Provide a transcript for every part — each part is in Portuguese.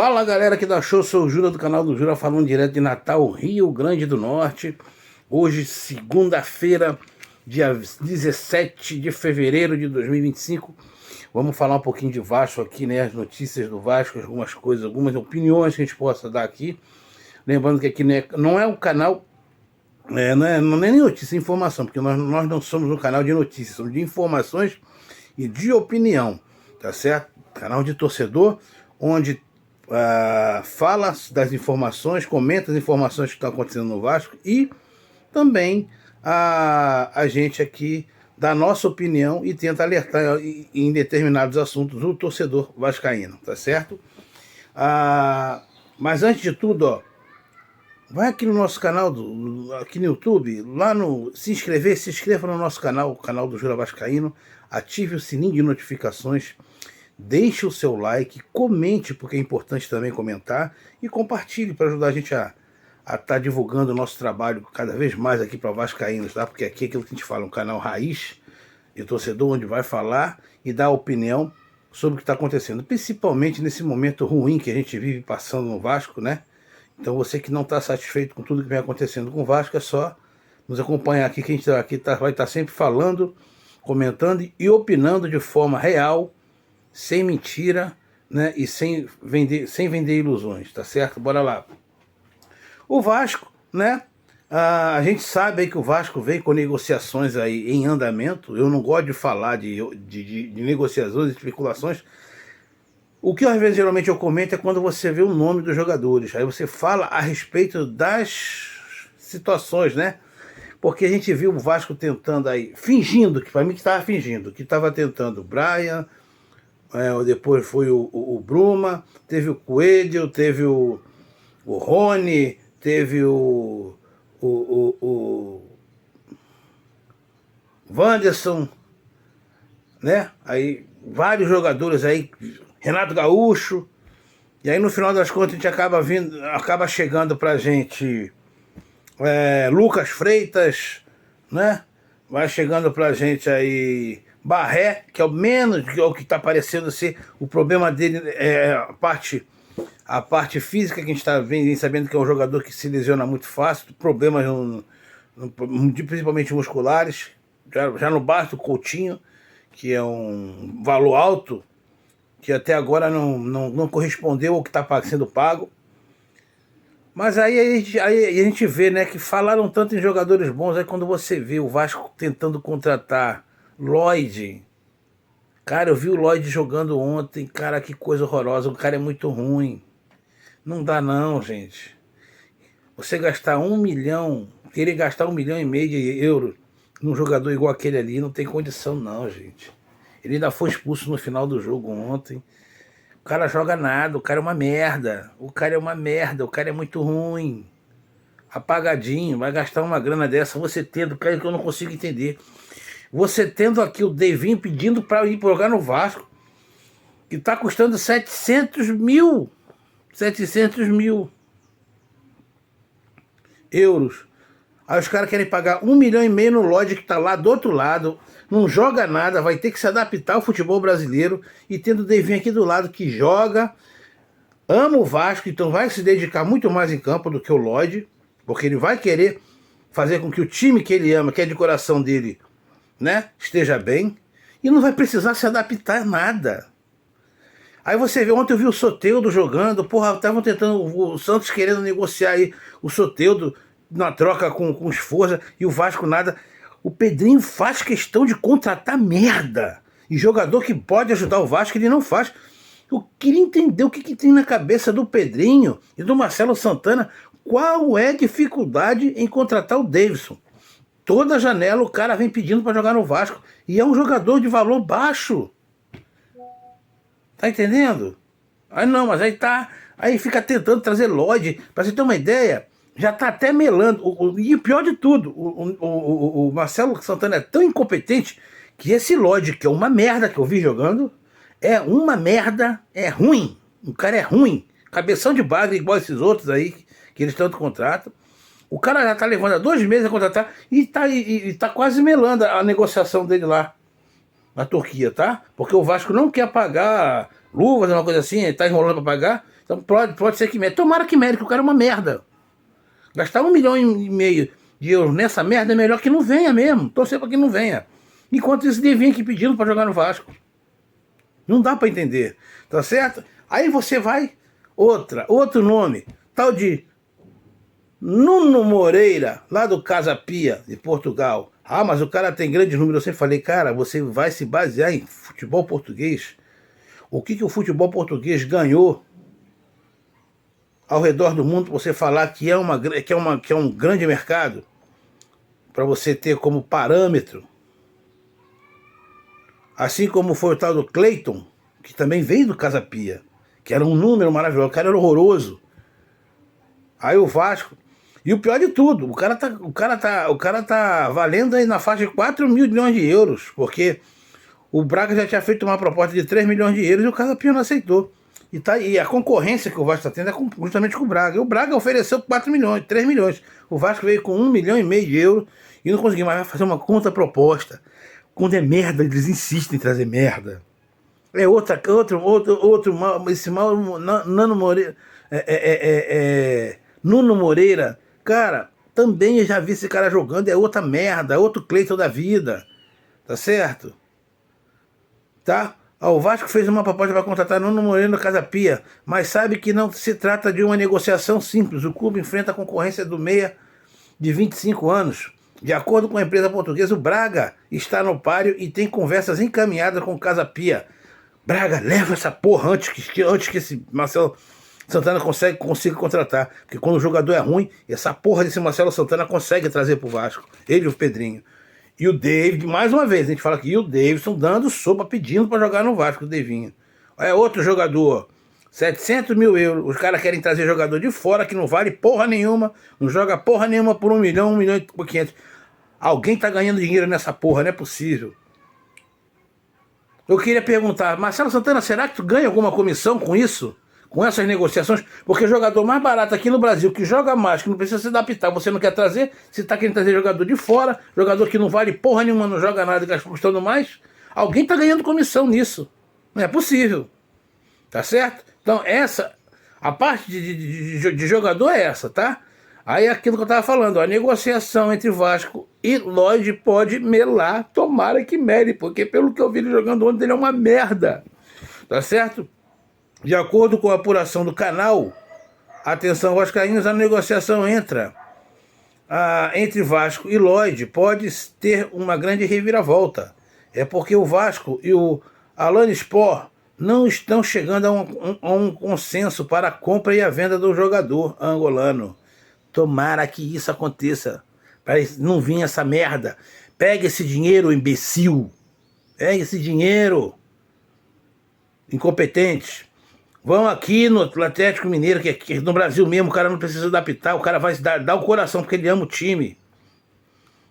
Fala galera aqui da Show, sou o Jura do canal do Jura, falando direto de Natal, Rio Grande do Norte. Hoje, segunda-feira, dia 17 de fevereiro de 2025. Vamos falar um pouquinho de Vasco aqui, né? As notícias do Vasco, algumas coisas, algumas opiniões que a gente possa dar aqui. Lembrando que aqui não é um canal, não é nem notícia, é informação, porque nós não somos um canal de notícias, somos de informações e de opinião, tá certo? Canal de torcedor, onde fala das informações, comenta as informações que estão acontecendo no Vasco e também a gente aqui dá a nossa opinião e tenta alertar em determinados assuntos o torcedor vascaíno, tá certo? Mas antes de tudo, ó, vai aqui no nosso canal, aqui no YouTube, se inscreva no nosso canal, o canal do Jura Vascaíno, ative o sininho de notificações, deixe o seu like, comente, porque é importante também comentar, e compartilhe para ajudar a gente a estar divulgando o nosso trabalho cada vez mais aqui para vascaínos, tá? Porque aqui é aquilo que a gente fala, um canal raiz de torcedor, onde vai falar e dar opinião sobre o que está acontecendo, principalmente nesse momento ruim que a gente vive passando no Vasco, né? Então você que não está satisfeito com tudo que vem acontecendo com o Vasco, é só nos acompanhar aqui, que a gente vai estar sempre falando, comentando e opinando de forma real, sem mentira, né? E sem vender ilusões, tá certo? Bora lá. O Vasco, né? A gente sabe aí que o Vasco vem com negociações aí em andamento. Eu não gosto de falar de negociações e especulações. O que às vezes geralmente eu comento é quando você vê o nome dos jogadores. Aí você fala a respeito das situações, né? Porque a gente viu o Vasco tentando aí, fingindo, que para mim que estava fingindo, que estava tentando o Brian, depois foi o Bruma, teve o Coelho, teve o Rony, teve o Wanderson, né? Aí vários jogadores aí, Renato Gaúcho, e aí no final das contas a gente acaba chegando pra gente Lucas Freitas, né? Vai chegando pra gente aí Barré, que é o menos, que é o que está parecendo ser o problema dele, a parte física, que a gente está sabendo que é um jogador que se lesiona muito fácil, problemas principalmente musculares, já no basta o Coutinho, que é um valor alto, que até agora não correspondeu ao que está sendo pago. Mas aí a gente vê, né, que falaram tanto em jogadores bons, aí quando você vê o Vasco tentando contratar Lloyd, cara, eu vi o Lloyd jogando ontem, cara, que coisa horrorosa, o cara é muito ruim. Não dá não, gente. Você gastar 1 milhão, querer gastar 1,5 milhão de euros num jogador igual aquele ali, não tem condição não, gente. Ele ainda foi expulso no final do jogo ontem. O cara joga nada, o cara é uma merda. O cara é muito ruim. Apagadinho, vai gastar uma grana dessa, você tendo, cara, que eu não consigo entender. Você tendo aqui o Devinho pedindo para ir jogar no Vasco, que está custando 700 mil euros. Aí os caras querem pagar 1,5 milhão no Lloyd, que está lá do outro lado, não joga nada, vai ter que se adaptar ao futebol brasileiro, e tendo o Devinho aqui do lado que joga, ama o Vasco, então vai se dedicar muito mais em campo do que o Lloyd, porque ele vai querer fazer com que o time que ele ama, que é de coração dele, né, esteja bem, e não vai precisar se adaptar a nada. Aí você vê, ontem eu vi o Soteldo jogando, porra, estavam tentando, o Santos querendo negociar aí o Soteldo na troca com o Esforza, e o Vasco nada. O Pedrinho faz questão de contratar merda, e jogador que pode ajudar o Vasco ele não faz. Eu queria entender o que tem na cabeça do Pedrinho e do Marcelo Santana, qual é a dificuldade em contratar o Davidson. Toda janela o cara vem pedindo para jogar no Vasco. E é um jogador de valor baixo. Tá entendendo? Aí não, mas aí fica tentando trazer Lloyd. Para você ter uma ideia, já tá até melando. E o pior de tudo, o Marcelo Santana é tão incompetente que esse Lloyd, que é uma merda que eu vi jogando, é uma merda, é ruim. O cara é ruim. Cabeção de bagre igual esses outros aí, que eles tanto contratam. O cara já tá levando há 2 meses a contratar e tá quase melando a negociação dele lá na Turquia, tá? Porque o Vasco não quer pagar luvas, uma coisa assim, ele tá enrolando para pagar, Então pode ser que mere. Tomara que mere, que o cara é uma merda. Gastar 1,5 milhão de euros nessa merda é melhor que não venha mesmo. Torcer para que não venha. Enquanto isso, devia aqui pedindo para jogar no Vasco. Não dá para entender. Tá certo? Aí você vai, outro nome, tal de Nuno Moreira, lá do Casa Pia, de Portugal. Ah, mas o cara tem grande número. Eu sempre falei, cara, você vai se basear em futebol português. O que o futebol português ganhou ao redor do mundo para você falar que é um grande mercado, para você ter como parâmetro. Assim como foi o tal do Cleiton, que também veio do Casa Pia, que era um número maravilhoso, o cara era horroroso. Aí o Vasco, e o pior de tudo, o cara tá valendo aí na faixa de 4 mil milhões de euros, porque o Braga já tinha feito uma proposta de 3 milhões de euros e o Casa Pia não aceitou. E a concorrência que o Vasco está tendo é justamente com o Braga. E o Braga ofereceu 4 milhões, 3 milhões. O Vasco veio com 1,5 milhão de euros e não conseguiu mais fazer uma contraproposta. Quando é merda, eles insistem em trazer merda. É outro mal, esse mal, Nuno Moreira. Nuno Moreira, cara, também eu já vi esse cara jogando, é outra merda, outro Cleiton da vida. Tá certo? Tá? O Vasco fez uma proposta para contratar Nuno Moreira no Casa Pia, mas sabe que não se trata de uma negociação simples. O clube enfrenta a concorrência do meia de 25 anos. De acordo com a empresa portuguesa, o Braga está no páreo e tem conversas encaminhadas com o Casa Pia. Braga, leva essa porra antes que esse Marcelo Santana consiga contratar. Porque quando o jogador é ruim, essa porra desse Marcelo Santana consegue trazer pro Vasco. Ele e o Pedrinho. E o David, mais uma vez, a gente fala aqui, e o Davidson dando sopa, pedindo para jogar no Vasco, o Devinho. É outro jogador, 700 mil euros, os caras querem trazer jogador de fora que não vale porra nenhuma, não joga porra nenhuma por 1 milhão, 1 milhão e 500. Alguém tá ganhando dinheiro nessa porra, não é possível. Eu queria perguntar, Marcelo Santana, será que tu ganha alguma comissão com isso? Com essas negociações? Porque o jogador mais barato aqui no Brasil, que joga mais, que não precisa se adaptar, você não quer trazer, você tá querendo trazer jogador de fora, jogador que não vale porra nenhuma, não joga nada e gasta custando mais, alguém tá ganhando comissão nisso. Não é possível. Tá certo? Então a parte de jogador é essa, tá? Aí é aquilo que eu tava falando, a negociação entre Vasco e Lloyd pode melar, tomara que mere, porque pelo que eu vi ele jogando ontem, ele é uma merda. Tá certo? De acordo com a apuração do canal, atenção vascaínos, a negociação entre Vasco e Lloyd pode ter uma grande reviravolta. É porque o Vasco e o Alanyaspor não estão chegando a um consenso para a compra e a venda do jogador angolano. Tomara que isso aconteça, para não vir essa merda. Pega esse dinheiro, imbecil. Pega esse dinheiro, incompetente. Vão aqui no Atlético Mineiro, que no Brasil mesmo o cara não precisa adaptar, o cara vai dar o coração porque ele ama o time.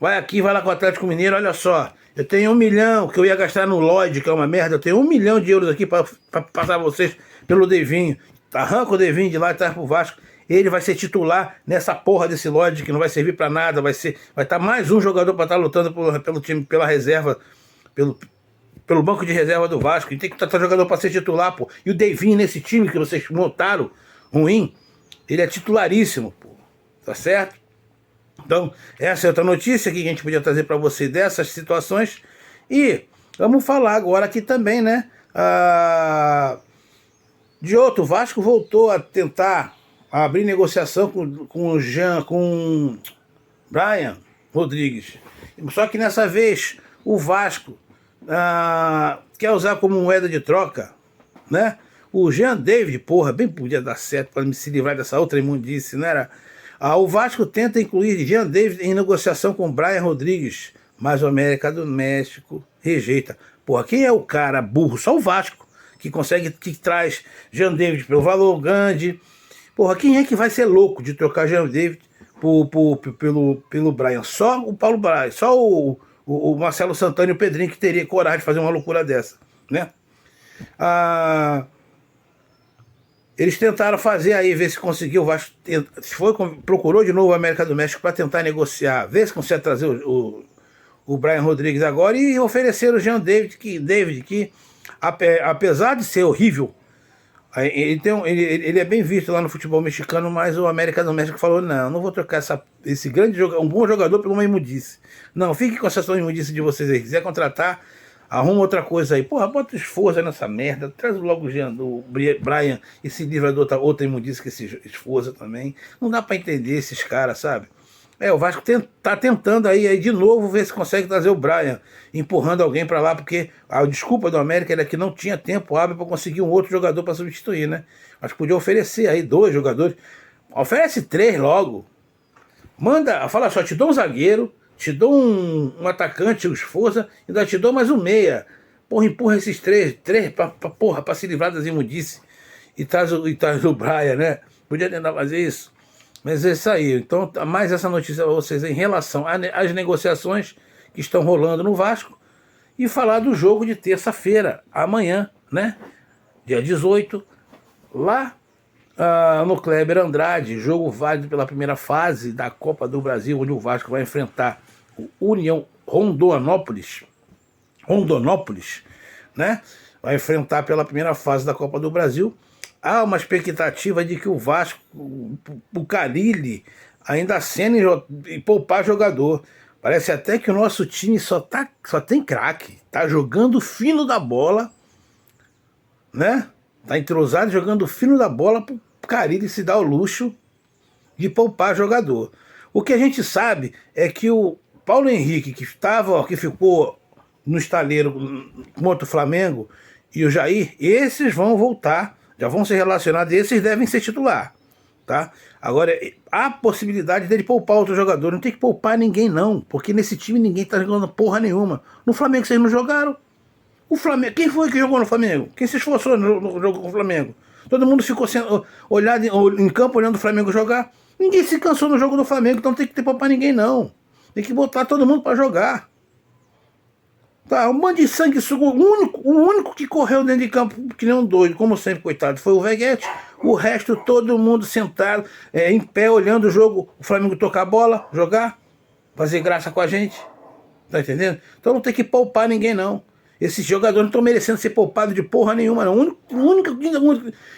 Vai aqui, vai lá com o Atlético Mineiro, olha só, eu tenho 1 milhão que eu ia gastar no Lloyd, que é uma merda, eu tenho 1 milhão de euros aqui para passar vocês pelo Devinho. Arranca o Devinho de lá e traz pro Vasco. Ele vai ser titular nessa porra desse Lloyd que não vai servir para nada, vai estar mais um jogador para estar lutando pelo time, pela reserva, pelo banco de reserva do Vasco, e tem que estar jogador para ser titular, pô. E o Devinho nesse time que vocês montaram, ruim, ele é titularíssimo, pô. Tá certo? Então, essa é outra notícia que a gente podia trazer para você dessas situações. E vamos falar agora aqui também, né? De outro, o Vasco voltou a tentar abrir negociação com o Brian Rodrigues. Só que nessa vez o Vasco quer usar como moeda de troca, né? O Jean David, porra, bem podia dar certo para me se livrar dessa outra imundice, não era? O Vasco tenta incluir Jean David em negociação com Brian Rodrigues, mas o América do México rejeita. Porra, quem é o cara burro? Só o Vasco que traz Jean David pelo valor grande. Porra, quem é que vai ser louco de trocar Jean David pelo Brian? Só o Paulo Brian, só o Marcelo Santana e o Pedrinho que teria coragem de fazer uma loucura dessa, né? Eles tentaram fazer aí, ver se conseguiu, o Vasco procurou de novo a América do México para tentar negociar, ver se consegue trazer o Brian Rodrigues agora e oferecer o Jean David, que apesar de ser horrível, Ele é bem visto lá no futebol mexicano, mas o América do México falou, não vou trocar esse grande jogador, um bom jogador por uma imundice. Não, fique com essa sua imundice de vocês aí. Se quiser contratar, arruma outra coisa aí. Porra, bota esforço aí nessa merda. Traz logo o Brian e se livra de outra imundice que esse esforço também. Não dá pra entender esses caras, sabe? O Vasco tá tentando aí de novo ver se consegue trazer o Brian, empurrando alguém para lá, porque a desculpa do América era que não tinha tempo hábil para conseguir um outro jogador para substituir, né? Mas podia oferecer aí 2 jogadores. Oferece 3 logo. Manda, fala só, te dou um zagueiro, te dou um atacante, o esforça, e ainda te dou mais um meia. Porra, empurra esses 3 pra se livrar das imundices. E traz o Brian, né? Podia tentar fazer isso. Mas é isso aí. Então, mais essa notícia para vocês em relação às negociações que estão rolando no Vasco e falar do jogo de terça-feira, amanhã, né? Dia 18, lá no Kleber Andrade, jogo válido pela primeira fase da Copa do Brasil, onde o Vasco vai enfrentar o União Rondonópolis, né? Vai enfrentar pela primeira fase da Copa do Brasil. Há uma expectativa de que o Vasco, o Carille, ainda acene e poupar jogador. Parece até que o nosso time só tem craque. Tá jogando fino da bola, né? Tá entrosado jogando fino da bola pro Carille se dar o luxo de poupar jogador. O que a gente sabe é que o Paulo Henrique, que ficou no estaleiro contra o Flamengo, e o Jair, esses vão voltar. Já vão ser relacionados e esses devem ser titular, tá? Agora, há possibilidade dele poupar outro jogador. Não tem que poupar ninguém, não. Porque nesse time ninguém tá jogando porra nenhuma. No Flamengo vocês não jogaram? O Flamengo, quem foi que jogou no Flamengo? Quem se esforçou no jogo com o Flamengo? Todo mundo ficou olhado em campo olhando o Flamengo jogar. Ninguém se cansou no jogo do Flamengo, então não tem que poupar ninguém, não. Tem que botar todo mundo para jogar. Tá, um monte de sangue sugo. O único que correu dentro de campo, que nem um doido, como sempre, coitado, foi o Veguete. O resto, todo mundo sentado, em pé, olhando o jogo, o Flamengo tocar a bola, jogar, fazer graça com a gente. Tá entendendo? Então não tem que poupar ninguém, não. Esses jogadores não estão merecendo ser poupados de porra nenhuma, não. O único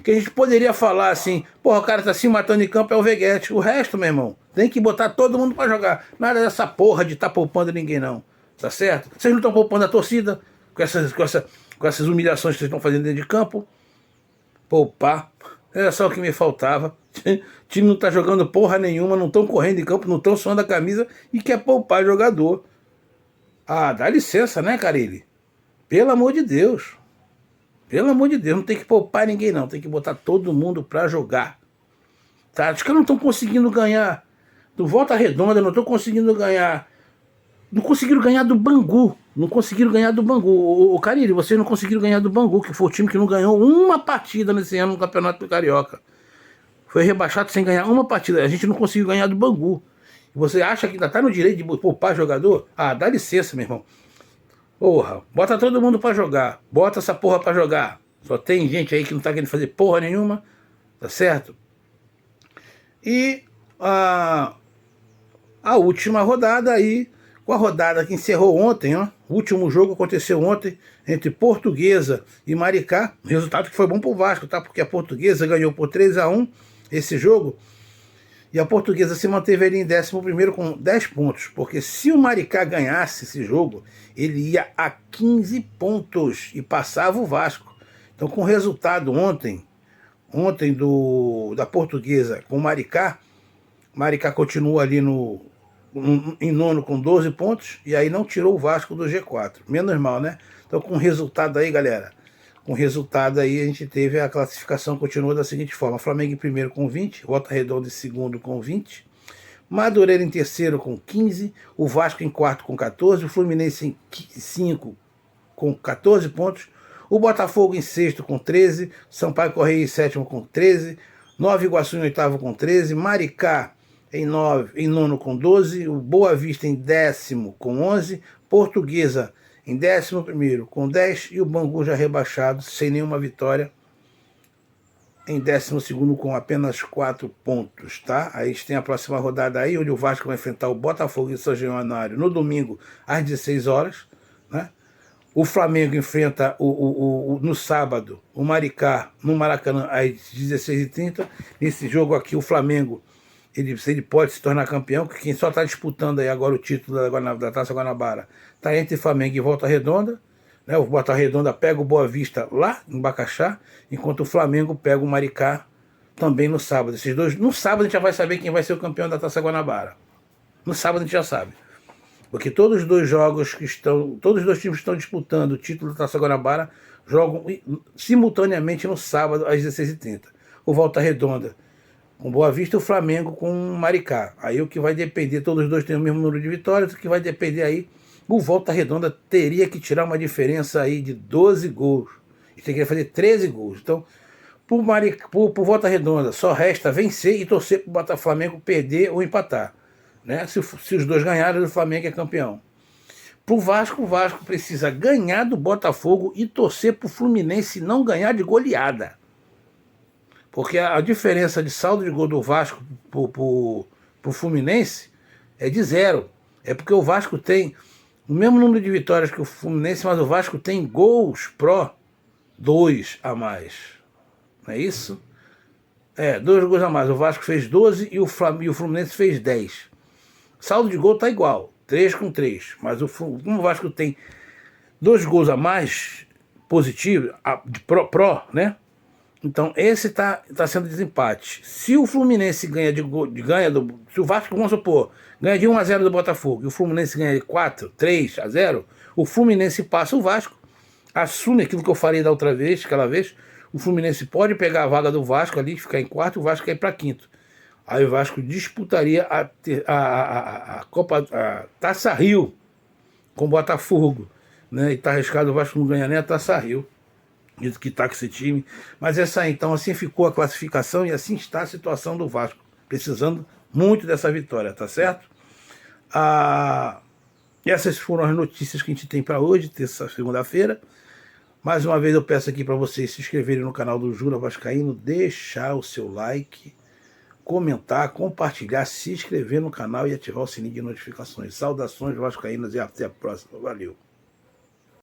que a gente poderia falar assim, porra, o cara tá se matando em campo é o Veguete. O resto, meu irmão, tem que botar todo mundo pra jogar. Nada dessa porra de estar poupando ninguém, não. Tá certo? Vocês não estão poupando a torcida com essas humilhações que vocês estão fazendo dentro de campo? Poupar. Era só o que me faltava. O time não tá jogando porra nenhuma, não estão correndo em campo, não estão suando a camisa e quer poupar jogador. Ah, dá licença, né, Carille? Pelo amor de Deus. Pelo amor de Deus, não tem que poupar ninguém, não. Tem que botar todo mundo pra jogar. Tá? Acho que não estão conseguindo ganhar do Volta Redonda, não estão conseguindo ganhar. Não conseguiram ganhar do Bangu. Não conseguiram ganhar do Bangu. O Carille, vocês não conseguiram ganhar do Bangu, que foi o time que não ganhou uma partida nesse ano no Campeonato do Carioca. Foi rebaixado sem ganhar uma partida. A gente não conseguiu ganhar do Bangu. Você acha que ainda tá no direito de poupar jogador? Ah, dá licença, meu irmão. Porra, bota todo mundo pra jogar. Bota essa porra pra jogar. Só tem gente aí que não tá querendo fazer porra nenhuma. Tá certo? E a última rodada aí, com a rodada que encerrou ontem, ó, o último jogo aconteceu ontem entre Portuguesa e Maricá, resultado que foi bom pro Vasco, tá? Porque a Portuguesa ganhou por 3-1 esse jogo, e a Portuguesa se manteve ali em 11º com 10 pontos, porque se o Maricá ganhasse esse jogo, ele ia a 15 pontos e passava o Vasco. Então, com o resultado ontem da Portuguesa com o Maricá continua ali em nono com 12 pontos, e aí não tirou o Vasco do G4. Menos mal, né? Então, com o resultado aí, galera, com o resultado aí, a gente teve a classificação, continua da seguinte forma: Flamengo em primeiro com 20, Volta Redonda em segundo com 20, Madureira em terceiro com 15, o Vasco em quarto com 14, o Fluminense em 5 com 14 pontos, o Botafogo em sexto com 13, Sampaio Correia em sétimo com 13, Nova Iguaçu em oitavo com 13, Maricá em nono com 12, o Boa Vista em 10º com 11, Portuguesa em 11º com 10 e o Bangu já rebaixado, sem nenhuma vitória, em 12º com apenas 4 pontos, tá? Aí tem a próxima rodada aí, onde o Vasco vai enfrentar o Botafogo em São Januário no domingo às 16 horas, né? O Flamengo enfrenta no sábado o Maricá no Maracanã às 16h30. Nesse jogo aqui o Flamengo ele pode se tornar campeão, que quem só está disputando aí agora o título da Taça Guanabara está entre Flamengo e Volta Redonda. Né? O Volta Redonda pega o Boa Vista lá em Bacaxá, enquanto o Flamengo pega o Maricá também no sábado. Esses dois, no sábado a gente já vai saber quem vai ser o campeão da Taça Guanabara. No sábado a gente já sabe. Porque todos os dois times que estão disputando o título da Taça Guanabara jogam simultaneamente no sábado às 16h30. O Volta Redonda com Boa Vista e o Flamengo com Maricá. Aí o que vai depender, todos os dois têm o mesmo número de vitórias, o que vai depender aí, o Volta Redonda teria que tirar uma diferença aí de 12 gols. E teria que fazer 13 gols. Então, por Volta Redonda, só resta vencer e torcer para o Flamengo perder ou empatar. Né? Se os dois ganharem, o Flamengo é campeão. Para o Vasco precisa ganhar do Botafogo e torcer para o Fluminense não ganhar de goleada. Porque a diferença de saldo de gol do Vasco para o Fluminense é de 0. É porque o Vasco tem o mesmo número de vitórias que o Fluminense, mas o Vasco tem gols pró 2 a mais. Não é isso? 2 gols a mais. O Vasco fez 12 e o Fluminense fez 10. Saldo de gol está igual, 3 com 3. Mas como o Vasco tem 2 gols a mais positivo, de pró, né? Então esse está sendo desempate. Se o Fluminense se o Vasco, vamos supor, ganha de 1-0 do Botafogo e o Fluminense ganha de 3-0, o Fluminense passa o Vasco, assume aquilo que eu falei da outra vez, aquela vez, o Fluminense pode pegar a vaga do Vasco ali, ficar em quarto, o Vasco cair para quinto. Aí o Vasco disputaria a Taça Rio com o Botafogo. Né? E tá arriscado, o Vasco não ganha nem a Taça Rio. Isso que está com esse time. Mas então assim ficou a classificação e assim está a situação do Vasco. Precisando muito dessa vitória, tá certo? Essas foram as notícias que a gente tem para hoje, segunda-feira. Mais uma vez eu peço aqui para vocês se inscreverem no canal do Jura Vascaíno, deixar o seu like, comentar, compartilhar, se inscrever no canal e ativar o sininho de notificações. Saudações vascaínas e até a próxima. Valeu!